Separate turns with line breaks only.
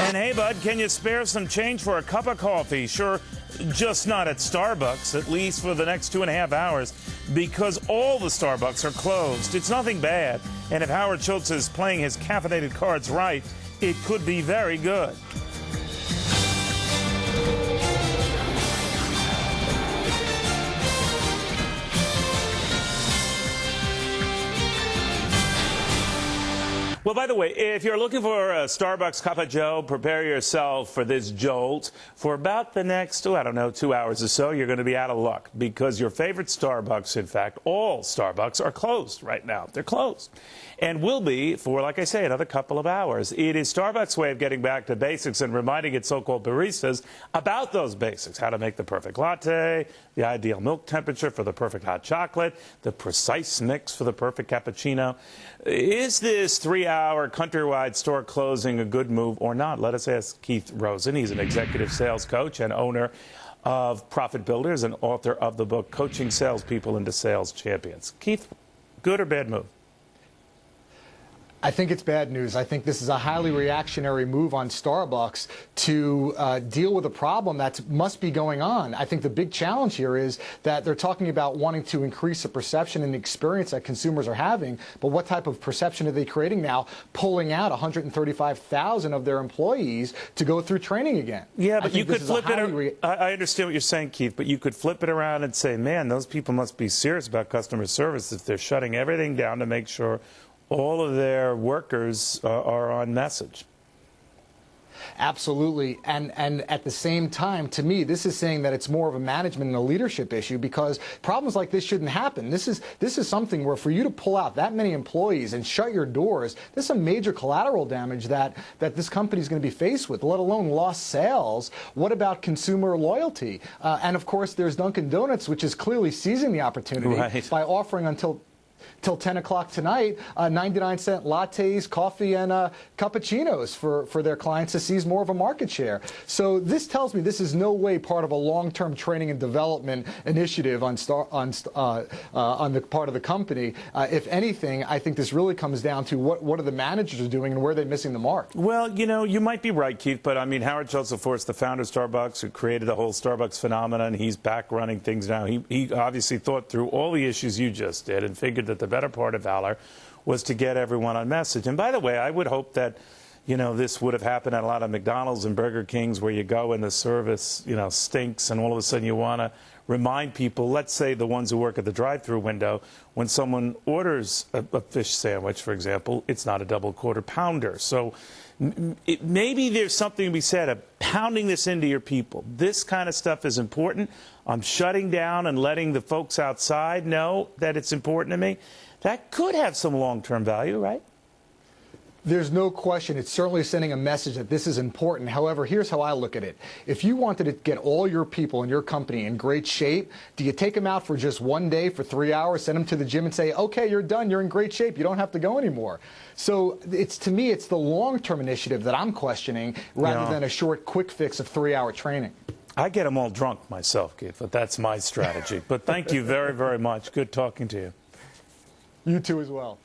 And hey, bud, can you spare some change for a cup of coffee? Sure, just not at Starbucks, at least for the next 2.5 hours, because all the Starbucks are closed. It's nothing bad, and if Howard Schultz is playing his caffeinated cards right, it could be very good. Well, by the way, if you're looking for a Starbucks cup of joe, prepare yourself for this jolt. For about the next, I don't know, 2 hours or so, you're going to be out of luck because your favorite Starbucks, in fact, all Starbucks are closed right now. They're closed. And will be for, like I say, another couple of hours. It is Starbucks' way of getting back to basics and reminding its so-called baristas about those basics. How to make the perfect latte, the ideal milk temperature for the perfect hot chocolate, the precise mix for the perfect cappuccino. Is this 3-hour countrywide store closing a good move or not? Let us ask Keith Rosen. He's an executive sales coach and owner of Profit Builders and author of the book Coaching Salespeople into Sales Champions. Keith, good or bad move?
I think it's bad news. I think this is a highly reactionary move on Starbucks to deal with a problem that must be going on. I think the big challenge here is that they're talking about wanting to increase the perception and the experience that consumers are having, but what type of perception are they creating now, pulling out 135,000 of their employees to go through training again?
Yeah, but you could flip it. I understand what you're saying, Keith, but you could flip it around and say, man, those people must be serious about customer service if they're shutting everything down to make sure all of their workers are on message.
Absolutely. And at the same time, to me, this is saying that it's more of a management and a leadership issue because problems like this shouldn't happen. This is something where for you to pull out that many employees and shut your doors, there's some major collateral damage that this company is going to be faced with, let alone lost sales. What about consumer loyalty? And of course, there's Dunkin' Donuts, which is clearly seizing the opportunity by offering until 10 o'clock tonight, 99-cent lattes, coffee, and cappuccinos for their clients to seize more of a market share. So this tells me this is no way part of a long-term training and development initiative on the part of the company. If anything, I think this really comes down to what are the managers doing and where are they missing the mark.
Well, you know, you might be right, Keith, but I mean, Howard Schultz, of course, the founder of Starbucks, who created the whole Starbucks phenomenon, he's back running things now. He obviously thought through all the issues you just did and figured that the better part of valor was to get everyone on message. And by the way, I would hope that, you know, this would have happened at a lot of McDonald's and Burger Kings where you go and the service, you know, stinks and all of a sudden you want to remind people, let's say the ones who work at the drive-through window, when someone orders a fish sandwich, for example, it's not a double quarter pounder. So maybe there's something to be said of pounding this into your people. This kind of stuff is important. I'm shutting down and letting the folks outside know that it's important to me. That could have some long-term value, right?
There's no question. It's certainly sending a message that this is important. However, here's how I look at it. If you wanted to get all your people in your company in great shape, do you take them out for just one day for 3 hours, send them to the gym and say, okay, you're done, you're in great shape, you don't have to go anymore? So to me, it's the long-term initiative that I'm questioning rather than a short, quick fix of 3-hour training.
I get them all drunk myself, Keith, but that's my strategy. But thank you very, very much. Good talking to you.
You too as well.